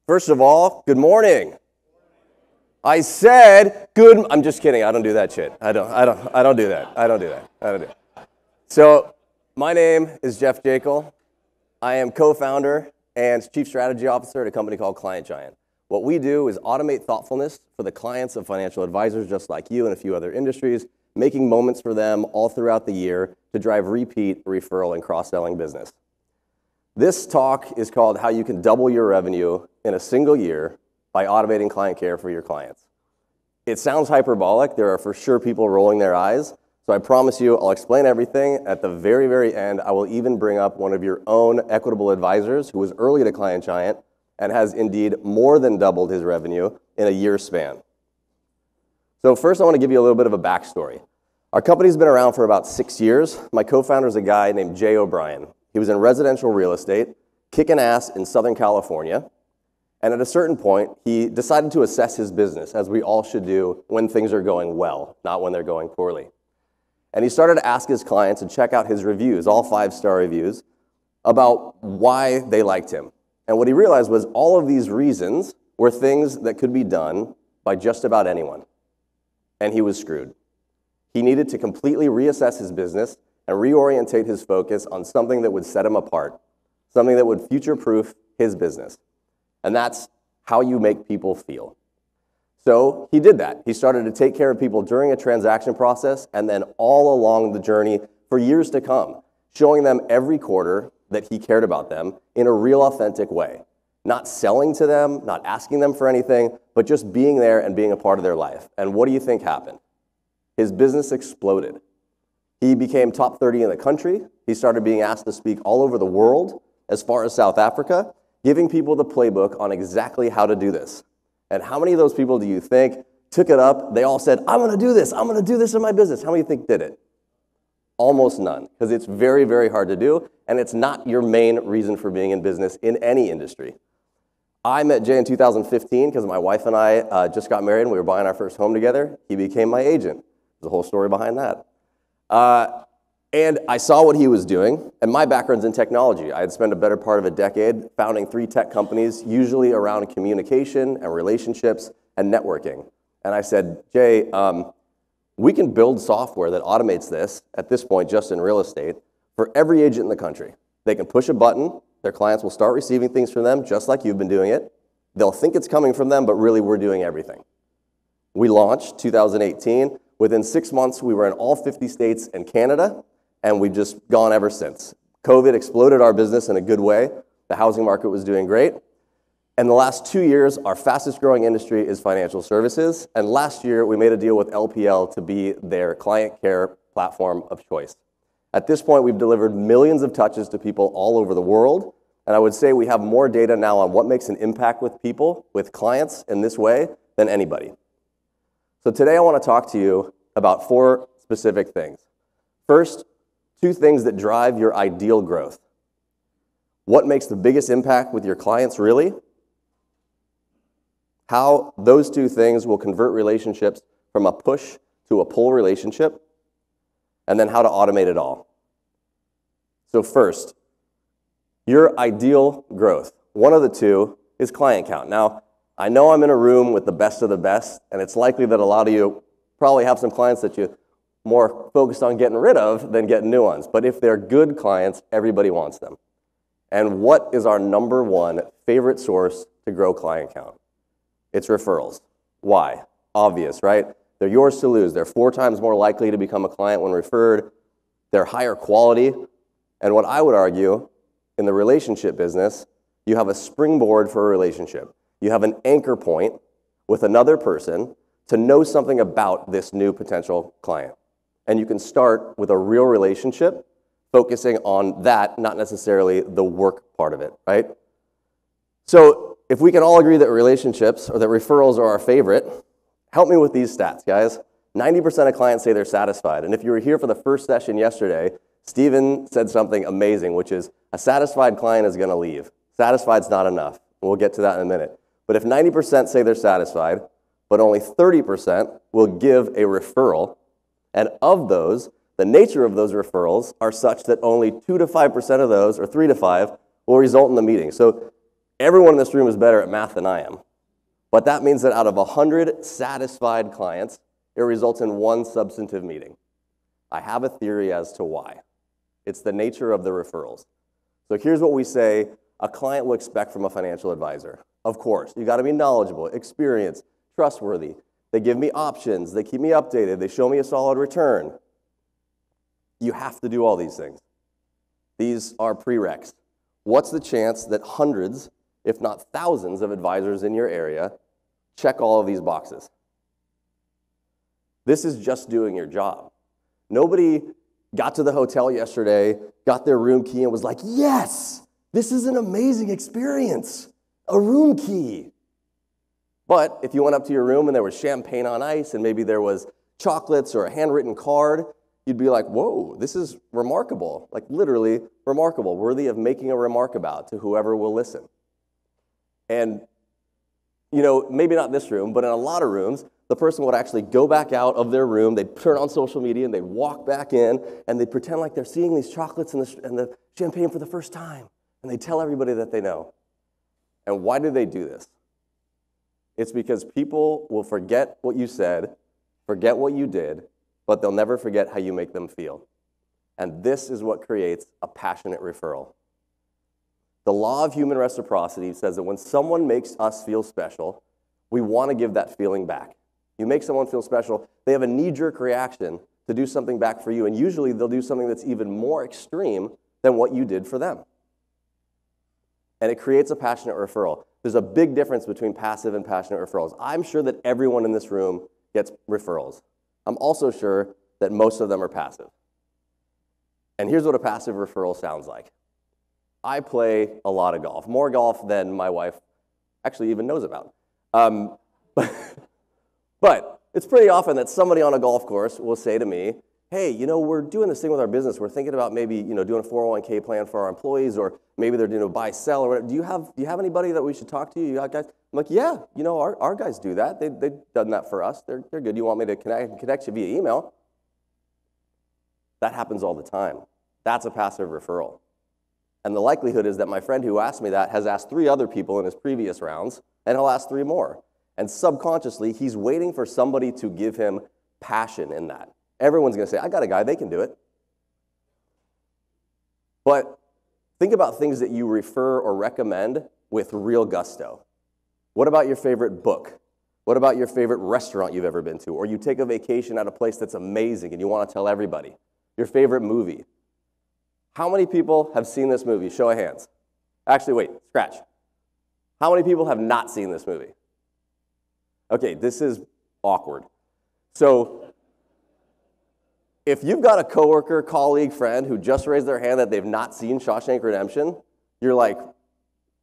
First of all, good morning. I said good. I'm just kidding. I don't do that shit. I don't do that. So, my name is Jeff Jackel. I am co-founder and chief strategy officer at a company called Client Giant. What we do is automate thoughtfulness for the clients of financial advisors just like you and a few other industries, making moments for them all throughout the year to drive repeat, referral, and cross-selling business. This talk is called How You Can Double Your Revenue in a Single Year by Automating Client Care for Your Clients. It sounds hyperbolic. There are for sure people rolling their eyes. So I promise you, I'll explain everything. At the very, very end, I will even bring up one of your own Equitable advisors who was early to Client Giant and has indeed more than doubled his revenue in a year span. So first, I want to give you a little bit of a backstory. Our company's been around for about 6 years. My co-founder is a guy named Jay O'Brien. He was in residential real estate, kicking ass in Southern California. And at a certain point, he decided to assess his business, as we all should do when things are going well, not when they're going poorly. And he started to ask his clients and check out his reviews, all 5-star reviews, about why they liked him. And what he realized was all of these reasons were things that could be done by just about anyone. And he was screwed. He needed to completely reassess his business and reorientate his focus on something that would set him apart, something that would future-proof his business. And that's how you make people feel. So he did that. He started to take care of people during a transaction process and then all along the journey for years to come, showing them every quarter that he cared about them in a real authentic way. Not selling to them, not asking them for anything, but just being there and being a part of their life. And what do you think happened? His business exploded. He became top 30 in the country. He started being asked to speak all over the world, as far as South Africa, giving people the playbook on exactly how to do this. And how many of those people do you think took it up? They all said, I'm going to do this. I'm going to do this in my business. How many do you think did it? Almost none, because it's very, very hard to do, and it's not your main reason for being in business in any industry. I met Jay in 2015 because my wife and I just got married and we were buying our first home together. He became my agent. There's a whole story behind that. And I saw what he was doing, and my background's in technology. I had spent a better part of a decade founding 3 tech companies, usually around communication and relationships and networking. And I said, Jay, we can build software that automates this, at this point just in real estate, for every agent in the country. They can push a button, their clients will start receiving things from them, just like you've been doing it. They'll think it's coming from them, but really we're doing everything. We launched 2018. Within 6 months, we were in all 50 states and Canada, and we've just gone ever since. COVID exploded our business in a good way. The housing market was doing great. And the last 2 years, our fastest growing industry is financial services. And last year, we made a deal with LPL to be their client care platform of choice. At this point, we've delivered millions of touches to people all over the world. And I would say we have more data now on what makes an impact with people, with clients in this way, than anybody. So today I want to talk to you about 4 specific things. First, 2 things that drive your ideal growth. What makes the biggest impact with your clients really? How those 2 things will convert relationships from a push to a pull relationship, and then how to automate it all. So first, your ideal growth. One of the 2 is client count. Now, I know I'm in a room with the best of the best, and it's likely that a lot of you probably have some clients that you're more focused on getting rid of than getting new ones. But if they're good clients, everybody wants them. And what is our number 1 favorite source to grow client count? It's referrals. Why? Obvious, right? They're yours to lose. They're 4 times more likely to become a client when referred. They're higher quality. And what I would argue, in the relationship business, you have a springboard for a relationship. You have an anchor point with another person to know something about this new potential client. And you can start with a real relationship, focusing on that, not necessarily the work part of it, right? So if we can all agree that relationships or that referrals are our favorite, help me with these stats, guys. 90% of clients say they're satisfied. And if you were here for the first session yesterday, Steven said something amazing, which is a satisfied client is going to leave. Satisfied's not enough. We'll get to that in a minute. But if 90% say they're satisfied, but only 30% will give a referral, and of those, the nature of those referrals are such that only 2 to 5% of those, or 3 to 5, will result in the meeting. So Everyone in this room is better at math than I am. But that means that out of 100 satisfied clients, it results in one substantive meeting. I have a theory as to why. It's the nature of the referrals. So here's what we say a client will expect from a financial advisor. Of course, you got to be knowledgeable, experienced, trustworthy. They give me options. They keep me updated. They show me a solid return. You have to do all these things. These are prereqs. What's the chance that hundreds, if not thousands, of advisors in your area check all of these boxes? This is just doing your job. Nobody got to the hotel yesterday, got their room key, and was like, yes, this is an amazing experience, a room key. But if you went up to your room and there was champagne on ice and maybe there was chocolates or a handwritten card, you'd be like, whoa, this is remarkable, like literally remarkable, worthy of making a remark about to whoever will listen. And, you know, maybe not this room, but in a lot of rooms, the person would actually go back out of their room, they'd turn on social media, and they'd walk back in, and they'd pretend like they're seeing these chocolates and the champagne for the first time, and they'd tell everybody that they know. And why do they do this? It's because people will forget what you said, forget what you did, but they'll never forget how you make them feel. And this is what creates a passionate referral. The law of human reciprocity says that when someone makes us feel special, we want to give that feeling back. You make someone feel special, they have a knee-jerk reaction to do something back for you, and usually they'll do something that's even more extreme than what you did for them. And it creates a passionate referral. There's a big difference between passive and passionate referrals. I'm sure that everyone in this room gets referrals. I'm also sure that most of them are passive. And here's what a passive referral sounds like. I play a lot of golf, more golf than my wife actually even knows about. But it's pretty often that somebody on a golf course will say to me, hey, you know, we're doing this thing with our business. We're thinking about maybe, you know, doing a 401k plan for our employees, or maybe they're doing a buy sell or whatever. Do you have anybody that we should talk to? You got guys? I'm like, yeah, you know, our guys do that. They've done that for us. They're good. You want me to connect you via email? That happens all the time. That's a passive referral. And the likelihood is that my friend who asked me that has asked 3 other people in his previous rounds, and he'll ask 3 more. And subconsciously, he's waiting for somebody to give him passion in that. Everyone's going to say, I got a guy, they can do it. But think about things that you refer or recommend with real gusto. What about your favorite book? What about your favorite restaurant you've ever been to? Or you take a vacation at a place that's amazing and you want to tell everybody. Your favorite movie. How many people have seen this movie? Show of hands. Actually, wait, scratch. How many people have not seen this movie? Okay, this is awkward. So if you've got a coworker, colleague, friend who just raised their hand that they've not seen Shawshank Redemption, you're like,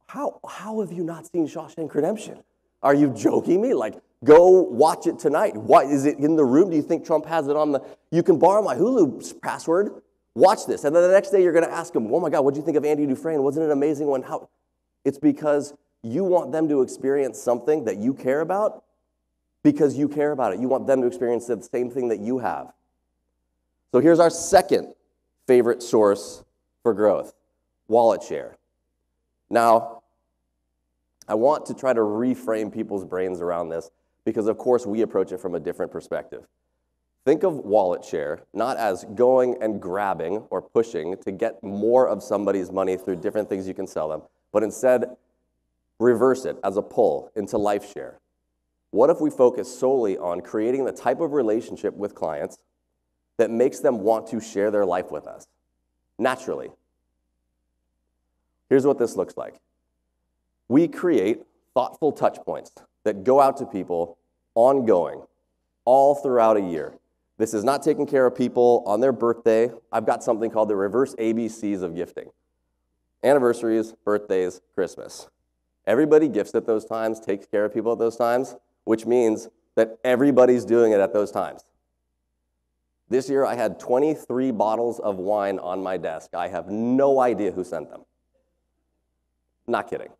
how have you not seen Shawshank Redemption? Are you joking me? Like, go watch it tonight. What, is it in the room? Do you think Trump has it on the... You can borrow my Hulu password. Watch this. And then the next day you're going to ask them, oh my God, what did you think of Andy Dufresne? Wasn't it an amazing one? How? It's because you want them to experience something that you care about because you care about it. You want them to experience the same thing that you have. So here's our second favorite source for growth, wallet share. Now, I want to try to reframe people's brains around this because, of course, we approach it from a different perspective. Think of wallet share not as going and grabbing or pushing to get more of somebody's money through different things you can sell them, but instead reverse it as a pull into life share. What if we focus solely on creating the type of relationship with clients that makes them want to share their life with us naturally? Here's what this looks like. We create thoughtful touch points that go out to people ongoing, all throughout a year. This is not taking care of people on their birthday. I've got something called the reverse ABCs of gifting. Anniversaries, birthdays, Christmas. Everybody gifts at those times, takes care of people at those times, which means that everybody's doing it at those times. This year I had 23 bottles of wine on my desk. I have no idea who sent them. Not kidding.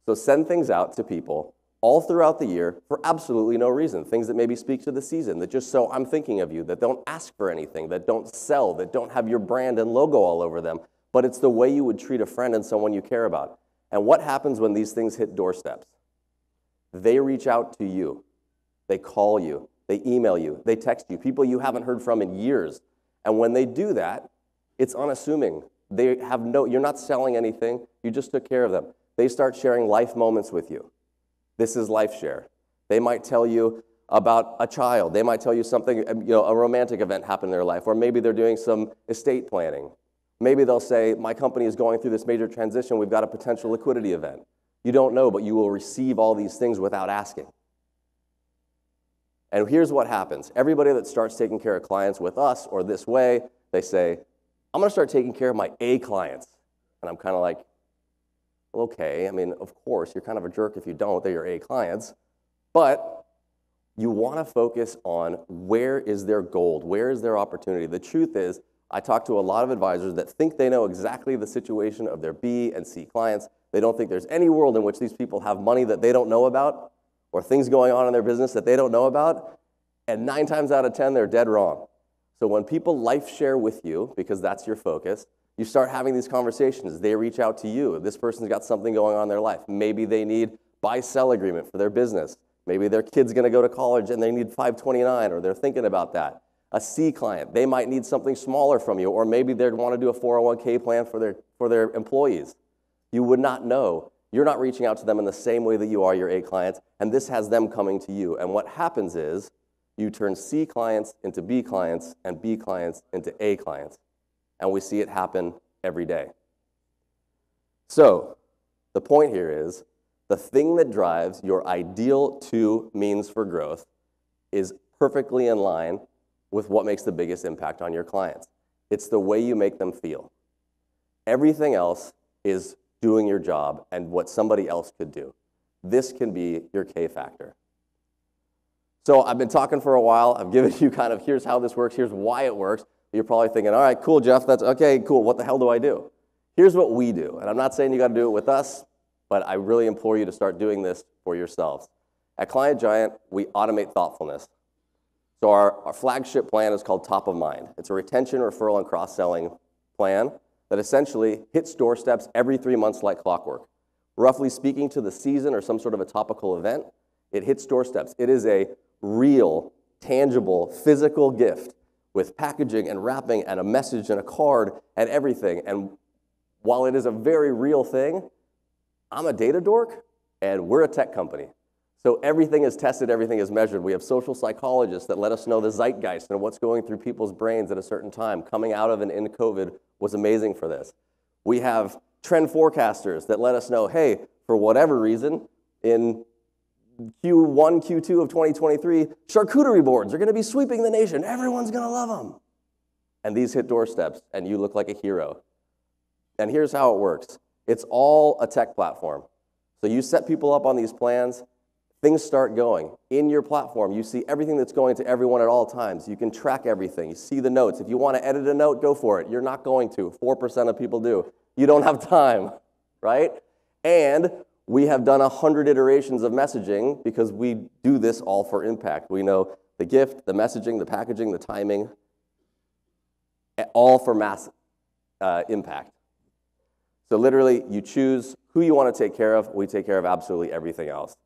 So send things out to people all throughout the year for absolutely no reason. Things that maybe speak to the season, that just so I'm thinking of you, that don't ask for anything, that don't sell, that don't have your brand and logo all over them, but it's the way you would treat a friend and someone you care about. And what happens when these things hit doorsteps? They reach out to you. They call you. They email you. They text you. People you haven't heard from in years. And when they do that, it's unassuming. You're not selling anything. You just took care of them. They start sharing life moments with you. This is life share. They might tell you about a child. They might tell you something, a romantic event happened in their life, or maybe they're doing some estate planning. Maybe they'll say, my company is going through this major transition. We've got a potential liquidity event. You don't know, but you will receive all these things without asking. And here's what happens. Everybody that starts taking care of clients with us or this way, they say, I'm going to start taking care of my A clients. And I'm kind of like, well, okay, I mean, of course, you're kind of a jerk if you don't. They're your A clients. But you want to focus on where is their gold, where is their opportunity. The truth is, I talk to a lot of advisors that think they know exactly the situation of their B and C clients. They don't think there's any world in which these people have money that they don't know about or things going on in their business that they don't know about. And 9 times out of 10, they're dead wrong. So when people life share with you, because that's your focus, you start having these conversations. They reach out to you. This person's got something going on in their life. Maybe they need buy-sell agreement for their business. Maybe their kid's going to go to college and they need 529, or they're thinking about that. A C client, they might need something smaller from you, or maybe they'd want to do a 401k plan for their employees. You would not know. You're not reaching out to them in the same way that you are your A clients, and this has them coming to you. And what happens is you turn C clients into B clients and B clients into A clients, and we see it happen every day. So the point here is the thing that drives your ideal 2 means for growth is perfectly in line with what makes the biggest impact on your clients. It's the way you make them feel. Everything else is doing your job and what somebody else could do. This can be your K factor. So I've been talking for a while. I've given you kind of, here's how this works, here's why it works. You're probably thinking, all right, cool, Jeff, that's okay, cool, what the hell do I do? Here's what we do. And I'm not saying you got to do it with us, but I really implore you to start doing this for yourselves. At Client Giant, we automate thoughtfulness. So our flagship plan is called Top of Mind. It's a retention, referral, and cross-selling plan that essentially hits doorsteps every 3 months like clockwork. Roughly speaking to the season or some sort of a topical event, it hits doorsteps. It is a real, tangible, physical gift with packaging and wrapping and a message and a card and everything. And while it is a very real thing, I'm a data dork and we're a tech company. So everything is tested, everything is measured. We have social psychologists that let us know the zeitgeist and what's going through people's brains at a certain time. Coming out of and in COVID was amazing for this. We have trend forecasters that let us know, hey, for whatever reason, in Q1, Q2 of 2023, charcuterie boards are going to be sweeping the nation. Everyone's going to love them. And these hit doorsteps, and you look like a hero. And here's how it works. It's all a tech platform. So you set people up on these plans, things start going. In your platform, you see everything that's going to everyone at all times. You can track everything. You see the notes. If you want to edit a note, go for it. You're not going to. 4% of people do. You don't have time, right? And we have done 100 iterations of messaging because we do this all for impact. We know the gift, the messaging, the packaging, the timing, all for mass impact. So literally, you choose who you want to take care of. We take care of absolutely everything else.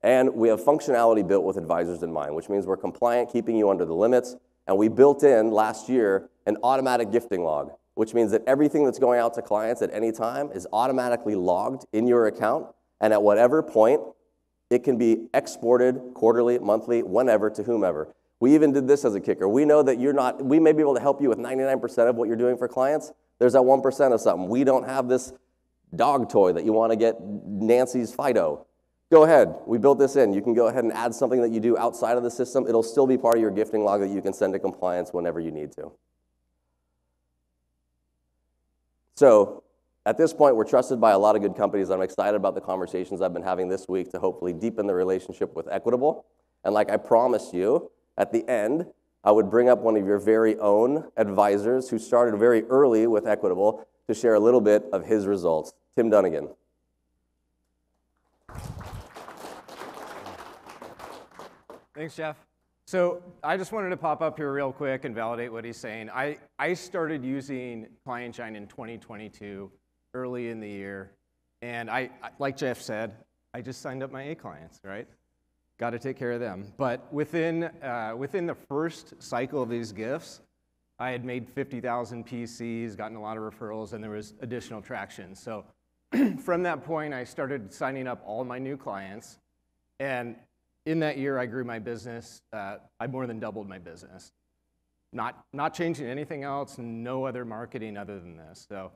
And we have functionality built with advisors in mind, which means we're compliant, keeping you under the limits. And we built in, last year, an automatic gifting log, which means that everything that's going out to clients at any time is automatically logged in your account. And at whatever point, it can be exported quarterly, monthly, whenever, to whomever. We even did this as a kicker. We know that we may be able to help you with 99% of what you're doing for clients. There's that 1% of something. We don't have this dog toy that you want to get Nancy's Fido. Go ahead, we built this in. You can go ahead and add something that you do outside of the system. It'll still be part of your gifting log that you can send to compliance whenever you need to. So at this point, we're trusted by a lot of good companies. I'm excited about the conversations I've been having this week to hopefully deepen the relationship with Equitable. And like I promised you, at the end, I would bring up one of your very own advisors who started very early with Equitable to share a little bit of his results. Tim Dunnigan. Thanks, Jeff. So I just wanted to pop up here real quick and validate what he's saying. I started using Client Giant in 2022, early in the year, And like Jeff said, I just signed up my A clients, right? Got to take care of them. But within the first cycle of these gifts, I had made 50,000 PCs, gotten a lot of referrals, and there was additional traction. So from that point, I started signing up all my new clients. And in that year, I grew my business. I more than doubled my business. Not changing anything else, no other marketing other than this. So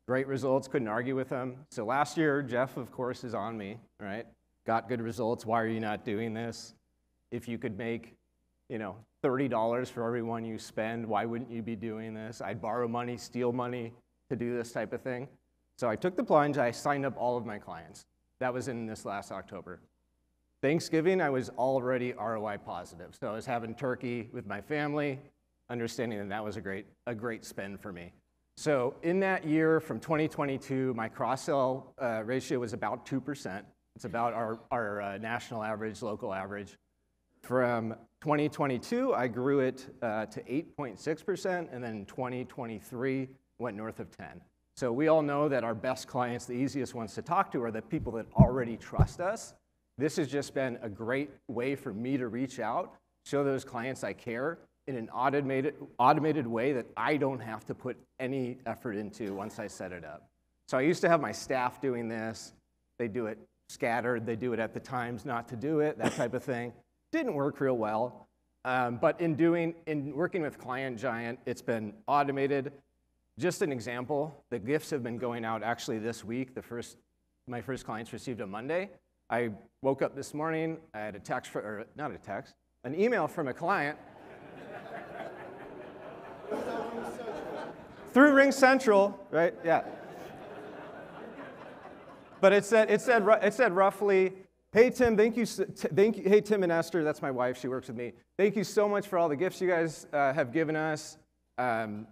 great results, couldn't argue with them. So last year, Jeff, of course, is on me, right? Got good results. Why are you not doing this? If you could make, $30 for every one you spend, why wouldn't you be doing this? I'd borrow money, steal money to do this type of thing. So I took the plunge. I signed up all of my clients. That was in this last October. Thanksgiving, I was already ROI positive. So I was having turkey with my family, understanding that was a great spend for me. So in that year from 2022, my cross-sell ratio was about 2%. It's about our national average, local average. From 2022, I grew it to 8.6%, and then in 2023, went north of 10. So we all know that our best clients, the easiest ones to talk to, are the people that already trust us. This has just been a great way for me to reach out, show those clients I care in an automated way that I don't have to put any effort into once I set it up. So I used to have my staff doing this. They do it scattered. They do it at the times not to do it, that type of thing. Didn't work real well. But in working with Client Giant, it's been automated. Just an example, the gifts have been going out actually this week. My first clients received on Monday. I woke up this morning, I had an email from a client through Ring Central, right? Yeah. But it said roughly, hey Tim, thank you. Hey Tim and Esther, that's my wife. She works with me. Thank you so much for all the gifts you guys have given us. I'm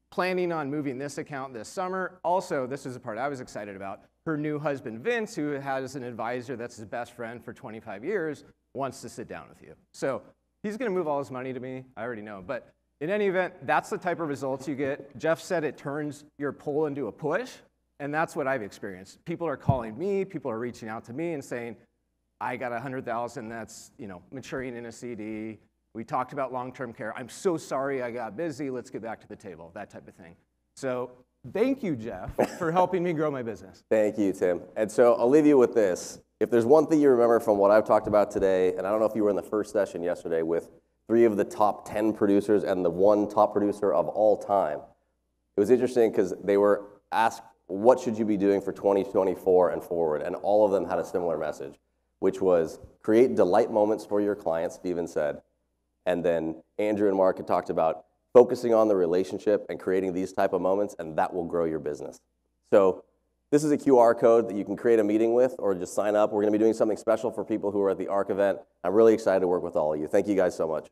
planning on moving this account this summer. Also, this is the part I was excited about. Her new husband, Vince, who has an advisor that's his best friend for 25 years, wants to sit down with you. So he's going to move all his money to me. I already know. But in any event, that's the type of results you get. Jeff said it turns your pull into a push, and that's what I've experienced. People are calling me. People are reaching out to me and saying, I got $100,000 that's maturing in a CD. We talked about long-term care. I'm so sorry I got busy. Let's get back to the table, that type of thing. So thank you, Jeff, for helping me grow my business. Thank you, Tim. And so I'll leave you with this. If there's one thing you remember from what I've talked about today, and I don't know if you were in the first session yesterday with 3 of the top 10 producers and the 1 top producer of all time, it was interesting because they were asked, what should you be doing for 2024 and forward? And all of them had a similar message, which was create delight moments for your clients, Steven said. And then Andrew and Mark had talked about focusing on the relationship and creating these type of moments, and that will grow your business. So this is a QR code that you can create a meeting with or just sign up. We're going to be doing something special for people who are at the ARC event. I'm really excited to work with all of you. Thank you guys so much.